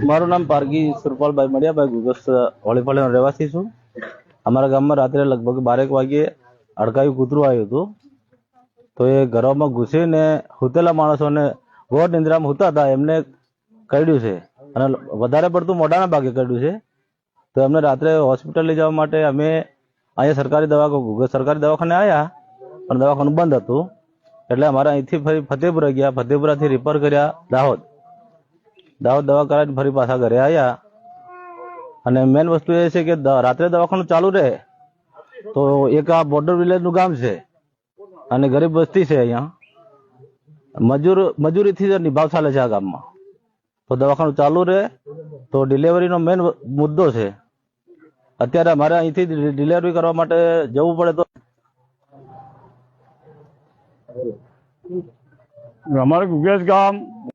મારું નામ પારગી સુરપાલભાઈ મળ્યાભાઈ ગુગસ હોળીફાળીનો રહેવાસી છું. અમારા ગામમાં રાત્રે લગભગ 12 વાગ્યે અડકાયું કૂતરું આવ્યું હતું. તો એ ઘરોમાં ઘૂસીને હુતેલા માણસોને ઘોર નિંદ્રામાં હુતા હતા એમને કરડ્યું છે અને વધારે પડતું મોઢાના ભાગે કરડ્યું છે. તો એમને રાત્રે હોસ્પિટલ લઈ જવા માટે અમે અહીંયા સરકારી દવાખાને આવ્યા, પણ દવાખાનું બંધ હતું. એટલે અમારે અહીંથી ફરી ફતેપુરા ગયા, ફતેપુરાથી રિફર કર્યા દાહોદ દવા કરાવીને ફરી પાછા ઘરે આવ્યા. અને મેન વસ્તુ એ છે કે રાત્રે દવાખાનું ચાલુ રહે તો એક આ બોર્ડર વિલેજનું ગામ છે અને ગરીબ વસ્તી છે. અહીંયા મજૂરીથી જ નિભાવ ચાલે છે આ ગામમાં. તો દવાખાનું ચાલુ રહે તો ડિલિવરીનો મેન મુદ્દો છે. અત્યારે અમારે અહીંથી ડિલિવરી કરવા માટે જવું પડે તો અમારે ગુગેશ ગામ